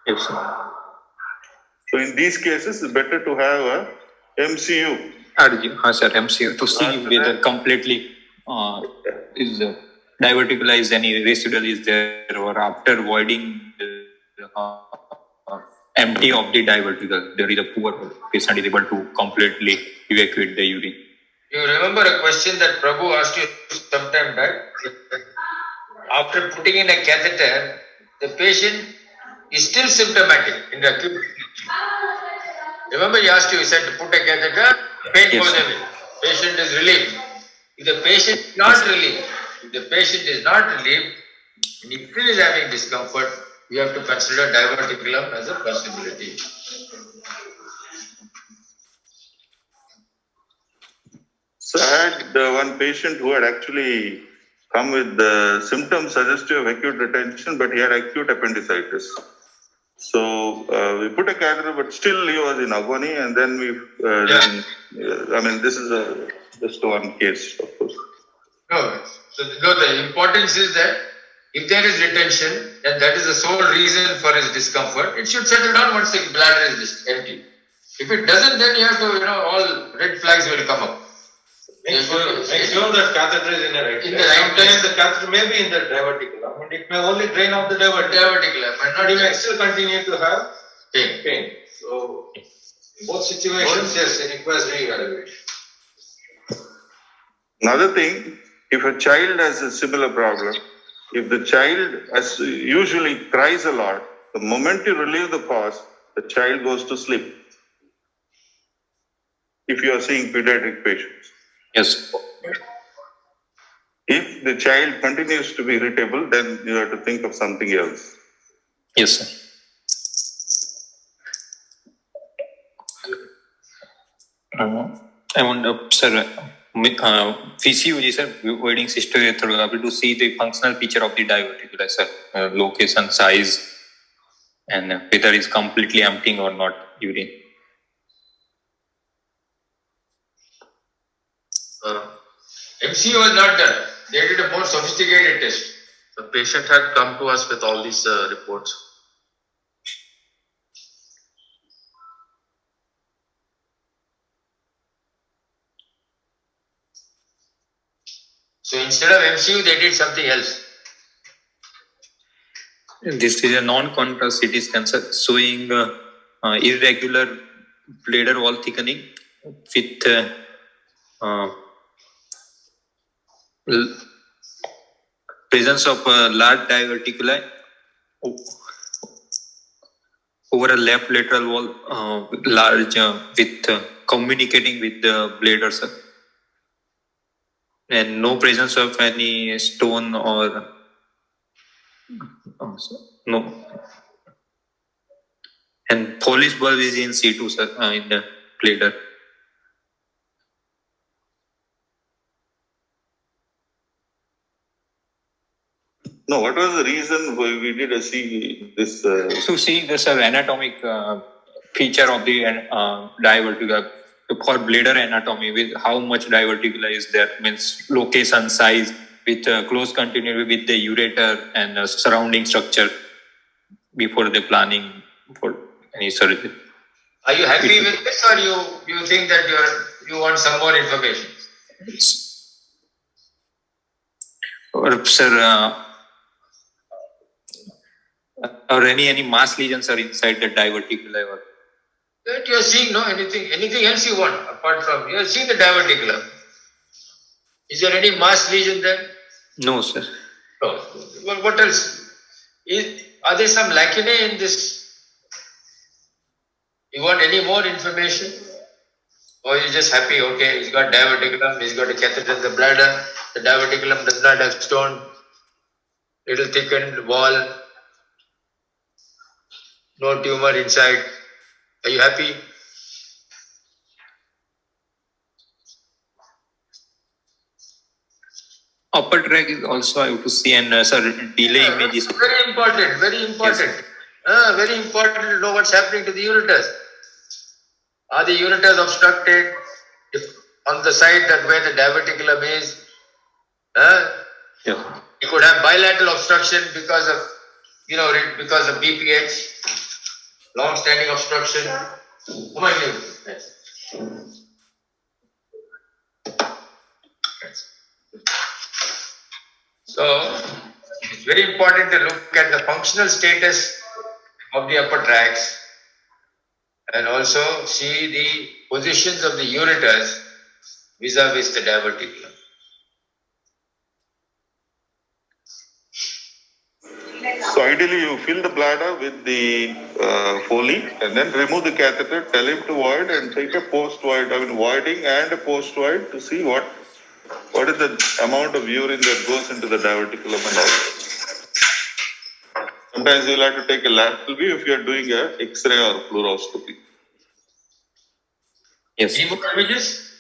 Yes, sir. So in these cases, it's better to have a MCU. Sir, MCU to see whether completely is diverticular is any residual is there or after voiding empty of the diverticle, there is a poor patient is able to completely evacuate the urine. You remember a question that Prabhu asked you sometime back? After putting in a catheter, the patient is still symptomatic in the acute. Remember he asked you, he said to put a catheter, pain goes away. Patient is relieved. If the patient is not relieved, and he still is having discomfort, you have to consider diverticulum as a possibility. So I had one patient who had actually come with the symptoms suggestive of acute retention, but he had acute appendicitis. So we put a catheter, but still he was in agony, and then this is just one case, of course. No, so no, the importance is that if there is retention, and that is the sole reason for his discomfort, it should settle down once the bladder is just empty. If it doesn't, then you have to, all red flags will come up. Make sure that catheter is in the right In the right place. place. The catheter may be in the diverticulum, and it may only drain off the diverticulum. But But not you may still continue to have pain. pain. So, in both situations, yes, it requires re-evaluation. Another thing, if a child has a similar problem, if the child usually cries a lot, the moment you relieve the pause, the child goes to sleep. If you are seeing pediatric patients. Yes. If the child continues to be irritable, then you have to think of something else. Yes, sir. I want, sir, PCUG, sir, voiding cystourethropy, to see the functional feature of the diverticula, sir, location, size, and whether it's completely emptying or not urine. MCU was not done. They did a more sophisticated test. The patient had come to us with all these reports. So instead of MCU, they did something else. This is a non-contrast CT scan, sir, showing irregular bladder wall thickening with presence of large diverticuli over a left lateral wall, large with communicating with the bladder, sir. And no presence of any stone or no. And Foley's bulb is in situ, sir, in the bladder. No, what was the reason why we did see this? So see the sir anatomic feature of the diverticula for bladder anatomy, with how much diverticula is there, means location, size, with close continuity with the ureter and surrounding structure before the planning for any surgery. Are you happy with this, or you think that you want some more information? Or sir, or any mass lesions are inside the diverticula, or That you are seeing, no, anything else you want apart from, you are seeing the diverticulum. Is there any mass lesion there? no, sir. No. Well, what else? Are there some lacunae in this? You want any more information? Or you just happy, okay, he's got diverticulum, he's got a catheter in the bladder, the diverticulum does not have stone, little thickened wall, no tumor inside. Are you happy? Upper tract is also I have to see, and sir, delay images. Very important, very important. Yes. Very important to know what's happening to the ureters. Are the ureters obstructed? If on the side that where the diverticulum is, Yeah. you could have bilateral obstruction because of, because of BPH, long-standing obstruction. Come on, you. Yes. So, it's very important to look at the functional status of the upper tracts and also see the positions of the ureters vis-a-vis the diverticulum. So ideally, you fill the bladder with the Foley and then remove the catheter, tell him to void and take a post-void, voiding and a post-void to see what is the amount of urine that goes into the diverticulum and all. Sometimes you'll have to take a lateral view if you're doing a X-ray or fluoroscopy. Yes. Any more images?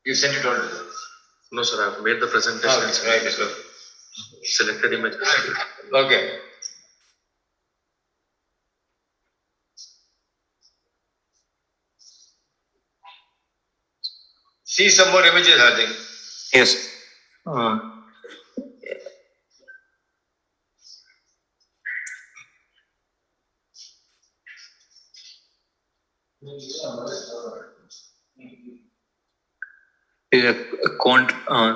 You sent it on. No, sir, I've made the presentation. Right, so. Selected images. Okay. See some more images, I think. Yes.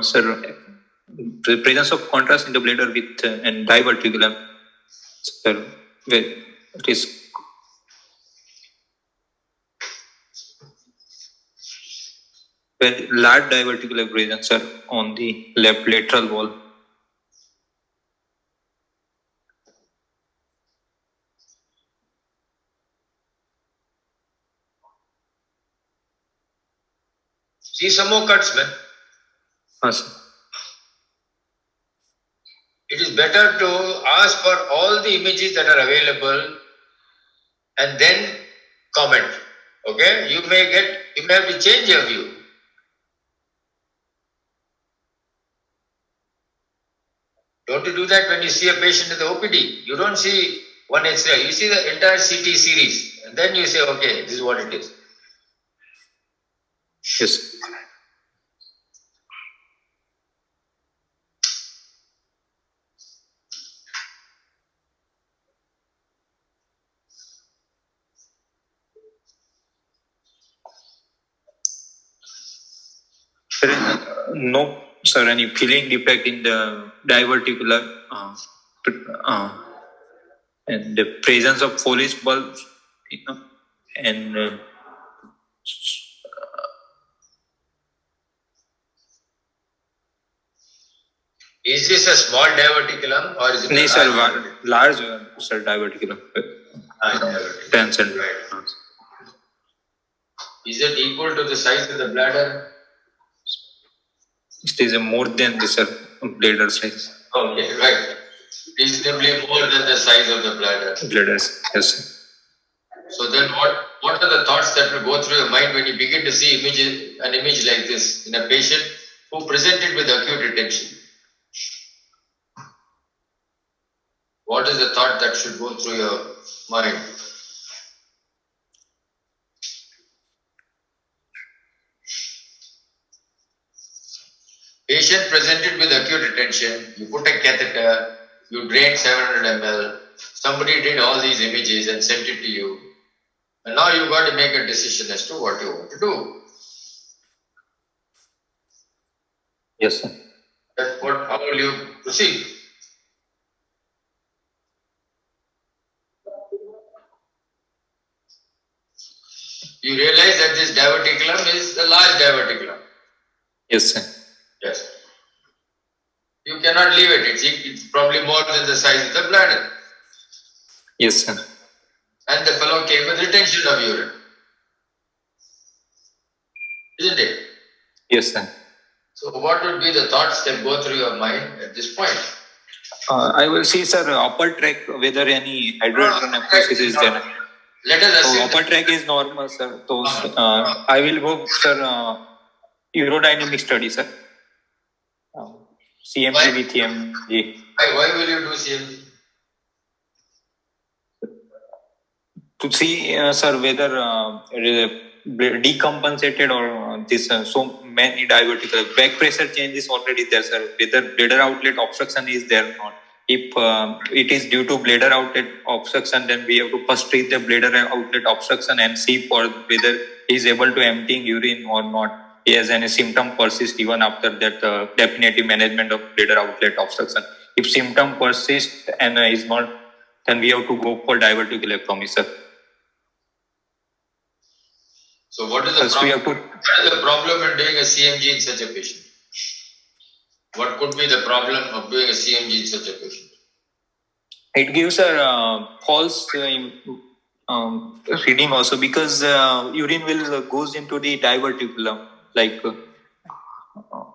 Sir, the presence of contrast in the bladder with and diverticulum, sir, where it is very large diverticular presence, sir, on the left lateral wall. See some more cuts, man. Sir. It is better to ask for all the images that are available and then comment. Okay? You may have to change your view. Don't you do that when you see a patient in the OPD? You don't see one X-ray. You see the entire CT series. And then you say, okay, this is what it is. Yes. There is no, sir, any filling defect in the diverticular and the presence of foliage bulbs, and Is this a small diverticulum or is it no, a sir, large large, sir, diverticulum. diverticulum? 10 cm. Right. Is it equal to the size of the bladder? It is more than the, sir, bladder size. Okay, right. Reasonably more than the size of the bladder. Bladders, yes, sir. So then what are the thoughts that will go through your mind when you begin to see an image like this in a patient who presented with acute retention? What is the thought that should go through your mind? Patient presented with acute retention, you put a catheter, you drained 700 ml, somebody did all these images and sent it to you. And now you've got to make a decision as to what you want to do. Yes, sir. How will you proceed? You realize that this diverticulum is a large diverticulum. Yes, sir. Yes. You cannot leave it. It's probably more than the size of the bladder. Yes, sir. And the fellow came with retention of urine. Isn't it? Yes, sir. So what would be the thoughts that go through your mind at this point? I will see, sir, upper track, whether any hydronephrosis is there. Let us So assume upper track is normal, sir. So I will go, sir, urodynamic study, sir. CMG with EMG. why will you do CMG? To see, sir, whether decompensated or this so many divertical back pressure change is already there, sir. Whether bladder outlet obstruction is there or not. If it is due to bladder outlet obstruction, then we have to first treat the bladder outlet obstruction and see for whether he is able to emptying urine or not. He has any symptom persist even after that definitive management of bladder outlet obstruction. If symptom persist and is not, then we have to go for diverticulectomy, sir. So what is the problem in doing a CMG in such a patient? What could be the problem of doing a CMG in such a patient? It gives a false reading also, because urine will goes into the diverticulum, like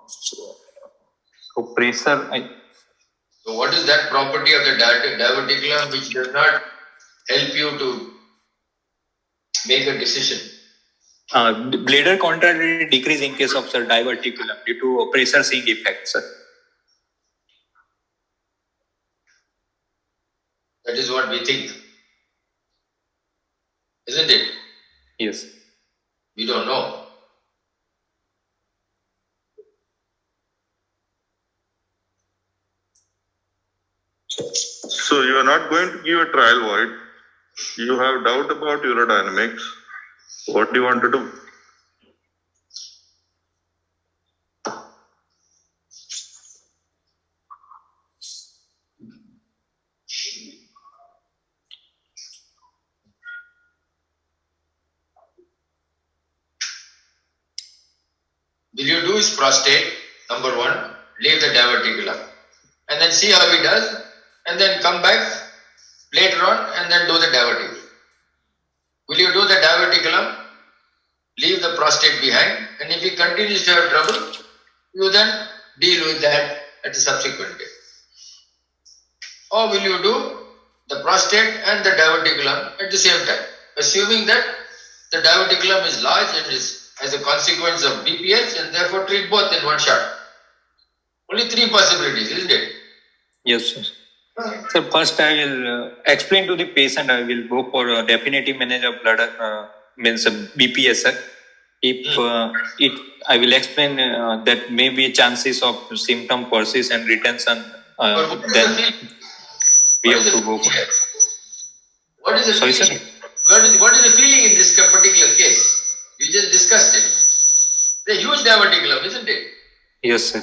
so pressure. So what is that property of the diverticulum which does not help you to make a decision? Bladder contractility decrease in case of, sir, diverticulum due to pressure sink effect, sir. That is what we think. Isn't it? Yes. We don't know. So you are not going to give a trial void. You have doubt about urodynamics. What do you want to do? Will you do his prostate, number one, leave the diverticulum, and then see how he does, and then come back later on and then do the diverticulum? Will you do the diverticulum, leave the prostate behind, and if he continues to have trouble, you then deal with that at a subsequent day? Or will you do the prostate and the diverticulum at the same time, assuming that the diverticulum is large and is as a consequence of BPH, and therefore treat both in one shot? Only three possibilities, isn't it? Yes, sir. So first I will explain to the patient. I will go for a definitive management of bladder, means BPS, sir. If I will explain that maybe chances of symptom persist and retention, then we have to go for it. What is the Sorry, feeling? sir? What is the feeling in this particular case? We just discussed it. It's a huge diverticulum, isn't it? Yes, sir.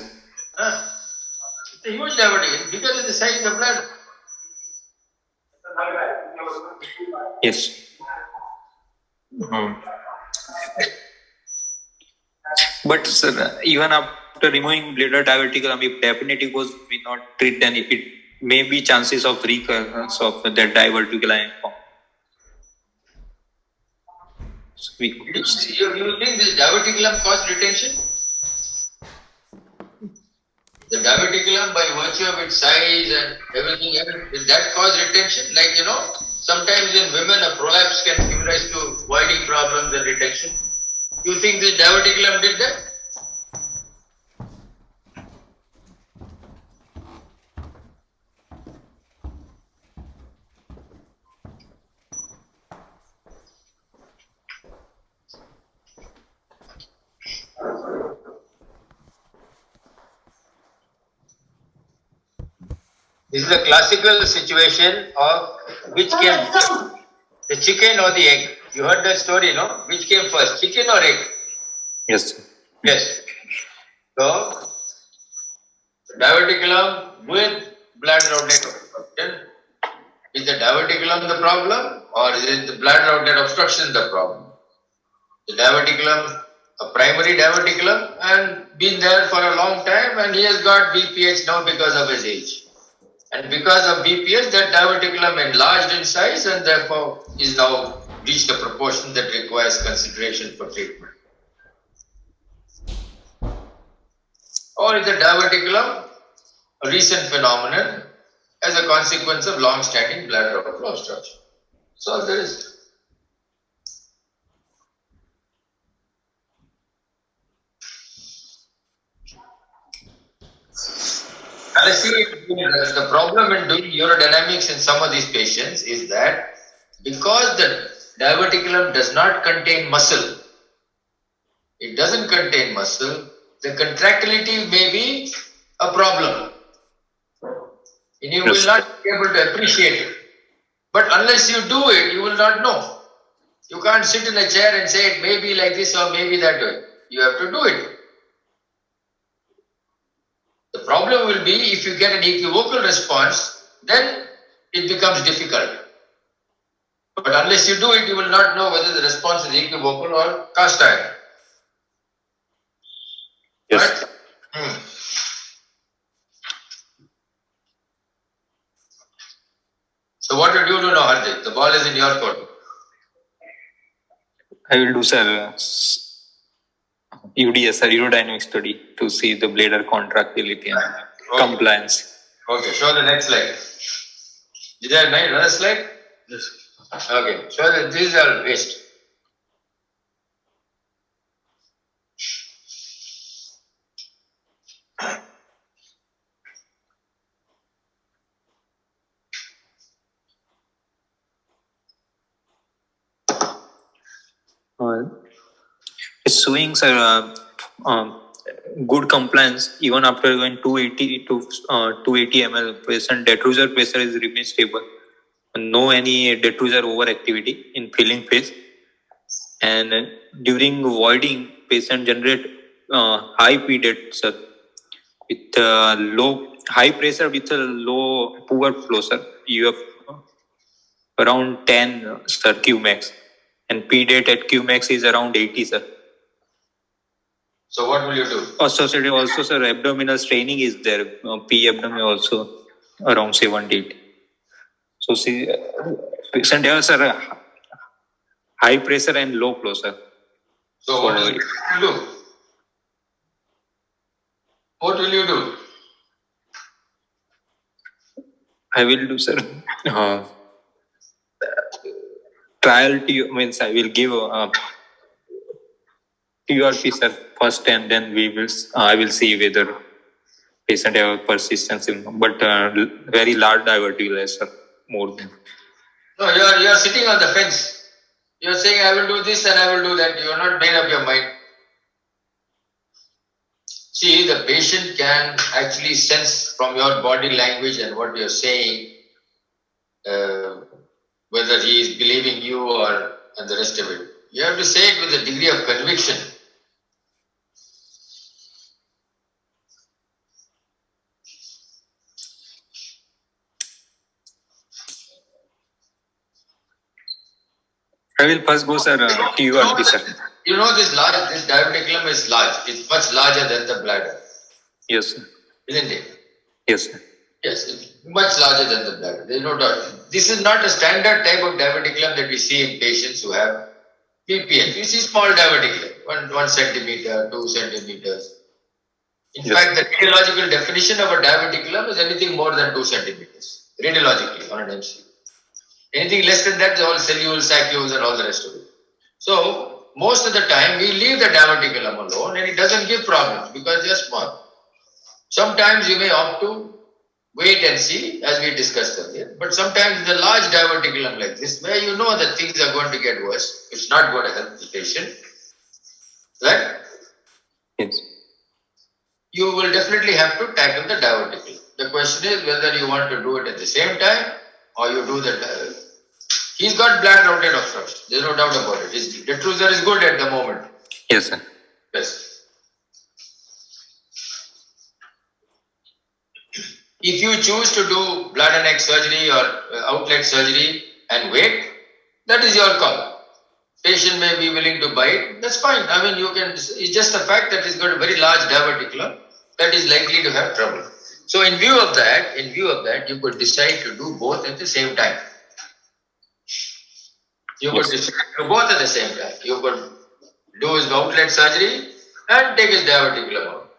It's a huge diverticulum because of the size of the bladder. Yes. But sir, even after removing bladder diverticulum, if definitive was we not treat, then it may be chances of recurrence of that diverticulum. So You think this diverticulum cause retention? The diverticulum, by virtue of its size and everything else, will that cause retention? Like, sometimes in women a prolapse can give rise to voiding problems and retention. You think this diverticulum did that? This is a classical situation of which came first, the chicken or the egg. You heard that story, no? Which came first, chicken or egg? yes, sir. Yes. So, diverticulum with bladder outlet obstruction. Is the diverticulum the problem, or is it the bladder outlet obstruction the problem? The diverticulum, a primary diverticulum, and been there for a long time, and he has got BPH now because of his age. And because of BPH, that diverticulum enlarged in size and therefore is now reached a proportion that requires consideration for treatment. Or is the diverticulum a recent phenomenon as a consequence of long-standing bladder outflow obstruction? So there is. And I see the problem in doing urodynamics in some of these patients is that because the diverticulum does not contain muscle, it doesn't contain muscle, the contractility may be a problem. And you will not be able to appreciate it. But unless you do it, you will not know. You can't sit in a chair and say it may be like this or maybe that way. You have to do it. The problem will be if you get an equivocal response, then it becomes difficult. But unless you do it, you will not know whether the response is equivocal or cast iron. Yes. Right? So what did you do now, Hardik? The ball is in your court. I will do, sir, UDS, sir, urodynamic study, to see the bladder contractility and compliance. Okay, show the next slide. Is there another slide? Yes. Okay, show that these are waste. It's showing, sir, good compliance even after going 280 to 280 ml. Patient detrusor pressure is remain stable. No any detrusor overactivity in filling phase. And during voiding, patient generate high PDET, sir, with low high pressure with a low poor flow, sir. You have around 10, sir, Qmax, and PDET at Qmax is around 80, sir. So what will you do? Associated also, sir, abdominal straining is there. P abdomen also around 70. So see, patient has, sir, high pressure and low flow, sir. So what will you do? What will you do? I will do, sir. Trial to means I will give TURP, sir, first, and then I will see whether patient have persistence in, but very large divertical, sir, more than. No, you are sitting on the fence. You are saying I will do this and I will do that. You are not made up your mind. See, the patient can actually sense from your body language and what you are saying whether he is believing you or and the rest of it. You have to say it with a degree of conviction. I will first go, sir, TURP, sir. You know this diverticulum is large. It's much larger than the bladder. Yes, sir. Isn't it? Yes, sir. Yes, it's much larger than the bladder. There is no doubt. This is not a standard type of diverticulum that we see in patients who have PPN. You see small diverticulum, 1 centimeter, 2 centimeters. In fact, the radiological definition of a diverticulum is anything more than 2 centimeters, radiologically on an MCU. Anything less than that is all cellules, sacules and all the rest of it. So, most of the time we leave the diverticulum alone and it doesn't give problems because they are small. Sometimes you may opt to wait and see, as we discussed earlier, but sometimes the large diverticulum like this, where you know that things are going to get worse, it's not going to help the patient, right? Yes. You will definitely have to tackle the diverticulum. The question is whether you want to do it at the same time or you do the. He's got bladder outlet obstruction. There's no doubt about it. His detrusor is good at the moment. Yes, sir. Yes. If you choose to do bladder neck surgery or outlet surgery and wait, that is your call. Patient may be willing to buy it. That's fine. I mean, you can. It's just the fact that he's got a very large diverticulum that is likely to have trouble. So, in view of that, you could decide to do both at the same time. You could decide to do both at the same time. You could do his outlet surgery and take his diverticulum out.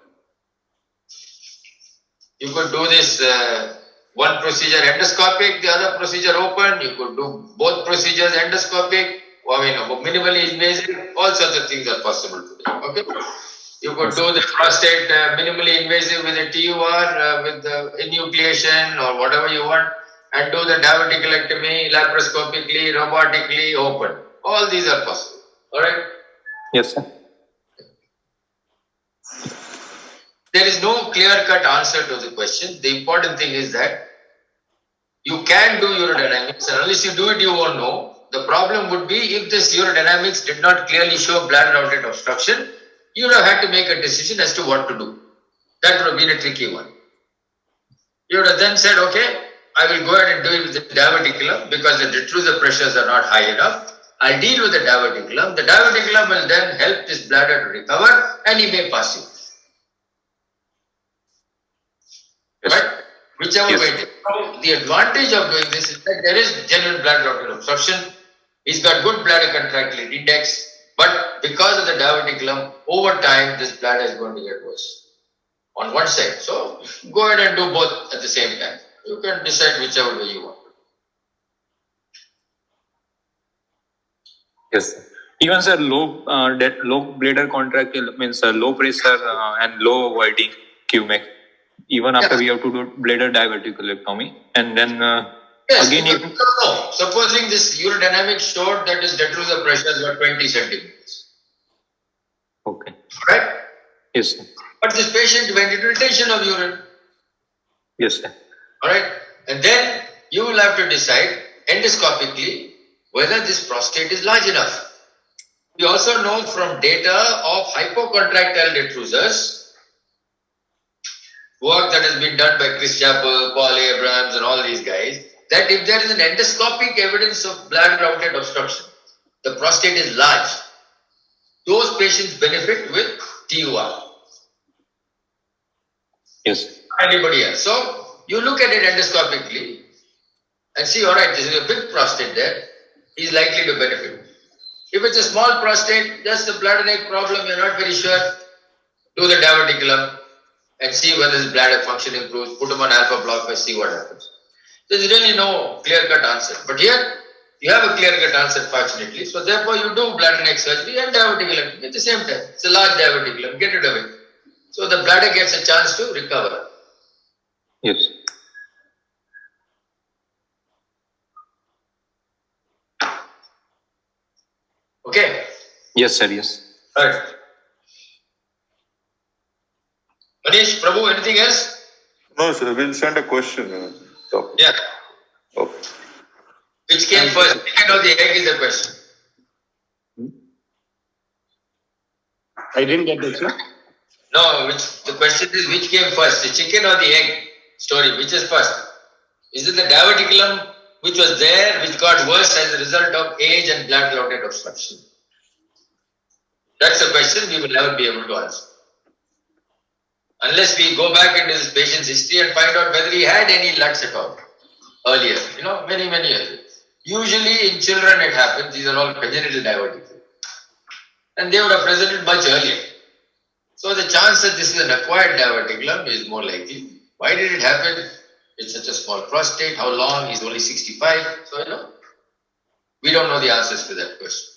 You could do this one procedure endoscopic, the other procedure open. You could do both procedures endoscopic. I mean, minimally invasive. All sorts of things are possible today. Okay. You could do the prostate minimally invasive with a TUR, with the enucleation or whatever you want, and do the diverticulectomy laparoscopically, robotically, open. All these are possible. All right. Yes, sir. There is no clear-cut answer to the question. The important thing is that you can do urodynamics, and unless you do it, you won't know. The problem would be if this urodynamics did not clearly show bladder outlet obstruction, you would have had to make a decision as to what to do. That would have been a tricky one. You would have then said, okay, I will go ahead and do it with the diverticulum because the detrusor pressures are not high enough. I'll deal with the diverticulum. The diverticulum will then help this bladder to recover and he may pass you. Yes. Right? Whichever Yes. way it is. So the advantage of doing this is that there is genuine bladder outlet obstruction. He's got good bladder contractility index. But because of the diverticulum, over time, this bladder is going to get worse on one side. So go ahead and do both at the same time. You can decide whichever way you want. Yes, sir. Even, sir, low bladder contractile means low pressure and low voiding QMAX. Even after we have to do bladder diverticulectomy, and then Yes, again, no. Supposing this urodynamics showed that his detrusor pressures were 20 centimeters. okay. Right? Yes, sir. But this patient went into retention of urine. Yes, sir. Alright? And then you will have to decide endoscopically whether this prostate is large enough. We also know from data of hypocontractile detrusors, work that has been done by Chris Chappell, Paul Abrams, and all these guys, that if there is an endoscopic evidence of bladder outlet obstruction, the prostate is large, those patients benefit with TUR. Yes. Anybody else. So you look at it endoscopically and see, all right, this is a big prostate there, he's likely to benefit. If it's a small prostate, just a bladder neck problem, you're not very sure, do the diverticulum and see whether his bladder function improves, put him on alpha blocker, see what happens. There's really no clear-cut answer. But here, you have a clear-cut answer, fortunately. So therefore, you do bladder neck surgery and diverticulum at the same time. It's a large diverticulum, get rid of it. So the bladder gets a chance to recover. Yes. Okay? Yes, sir. Yes. Right. Manish, Prabhu, anything else? No, sir, we'll send a question. Yeah. Okay. Which came first, chicken or the egg is the question. I didn't get that, sir. No, the question is which came first, the chicken or the egg story, which is first? Is it the diverticulum which was there, which got worse as a result of age and bladder outlet obstruction? That's a question we will never be able to answer. Unless we go back into this patient's history and find out whether he had any LUTs at all earlier, many years ago. Usually in children it happens, these are all congenital diverticulum. And they would have presented much earlier. So the chance that this is an acquired diverticulum is more likely. Why did it happen? It's such a small prostate. How long? He's only 65. So, we don't know the answers to that question.